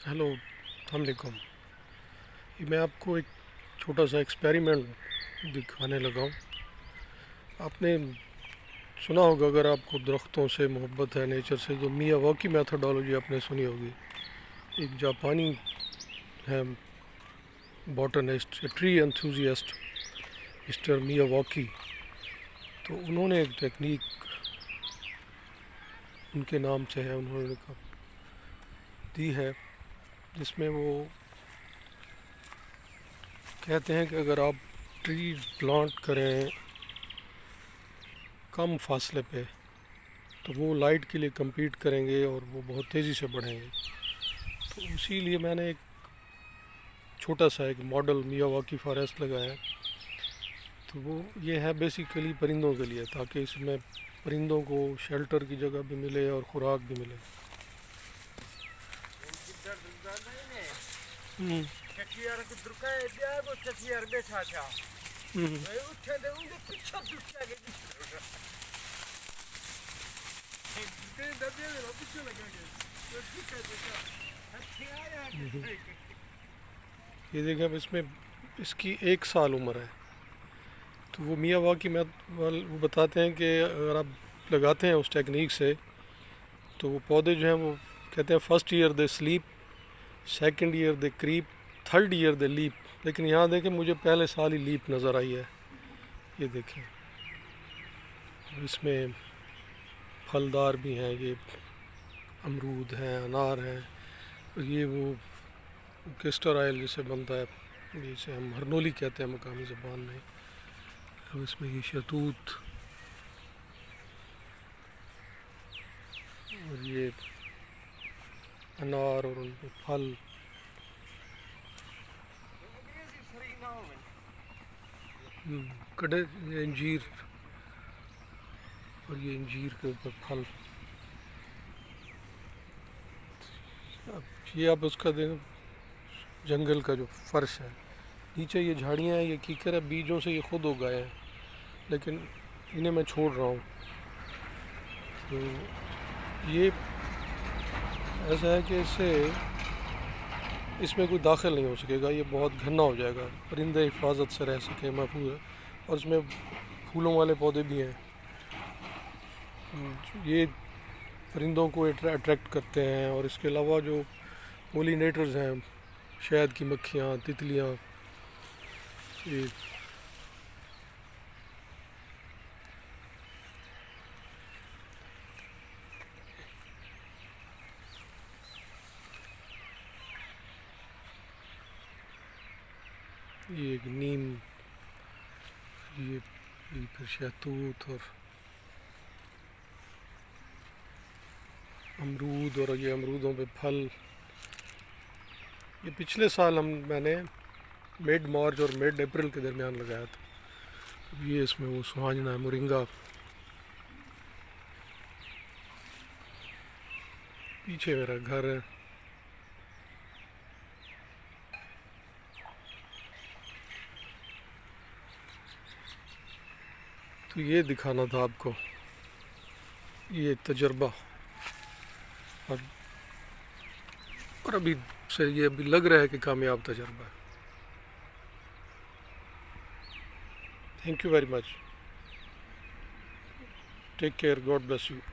Hello, अस्सलाम वालेकुम। ये मैं आपको एक छोटा सा एक्सपेरिमेंट दिखाने लगा हूँ। आपने सुना होगा, अगर आपको दरख्तों से मोहब्बत है, नेचर से, तो मियावाकी मेथोडोलॉजी आपने सुनी होगी। एक जापानी है botanist, tree enthusiast, mister Miyawaki. तो उन्होंने एक टेक्निक उनके नाम से है, उन्होंने दी है, जिसमें वो कहते हैं कि अगर आप ट्री प्लांट करें कम फासले पे, तो वो लाइट के लिए compete करेंगे और वो बहुत तेज़ी से बढ़ेंगे। तो इसीलिए मैंने एक छोटा सा एक मॉडल मियावाकी फॉरेस्ट लगाया है। तो वो ये है बेसिकली परिंदों के लिए, ताकि इसमें परिंदों को शेल्टर की जगह भी मिले और खुराक भी मिले। हम्म, हम्म, ये देखें, अब इसमें इसकी 1 साल उम्र है। तो वो मियावाकी में वो बताते हैं कि अगर आप लगाते हैं उस टेक्निक से, तो वो पौधे जो हैं वो कहते हैं first year they sleep, second year they creep, third year they leap. लेकिन यहाँ देखें, मुझे पहले साल ही लीप नज़र आई है। ये देखें, इसमें फलदार भी हैं, ये अमरूद हैं, अनार हैं, और ये वो केस्टर ऑयल जिसे बनता है, जिसे हम हरनोली कहते हैं मकामी ज़बान में। अब इसमें ये शहतूत और ये अनार और उनके फल। कड़े, ये अंजीर, और ये अंजीर के ऊपर फल। अब ये आप उसका देखें, जंगल का जो फर्श है, नीचे ये झाड़ियाँ हैं, ये कीकर है, बीजों से ये खुद उगाए हैं, लेकिन इन्हें मैं छोड़ रहा हूँ। तो ये ऐसा है कि इसमें कोई दाखिल नहीं हो सकेगा, ये बहुत घना हो जाएगा, परिंदे हिफाजत से रह सकें, महफूज है। और इसमें फूलों वाले पौधे भी हैं, ये परिंदों को अट्रैक्ट करते हैं। और इसके अलावा जो पोलिनेटर्स हैं, शहद की मक्खियाँ, तितलियाँ, ये एक नीम, ये फिर शहतूत और अमरूद, और ये अमरूदों पे फल। ये पिछले साल मैंने मिड मार्च और मिड अप्रैल के दरमियान लगाया था। अब ये इसमें वो सुहाजना है, मोरिंगा। पीछे मेरा घर है। तो ये दिखाना था आपको, ये तजर्बा। और अभी से ये अभी लग रहा है कि कामयाब तजर्बा है। Thank you very much. Take care, God bless you.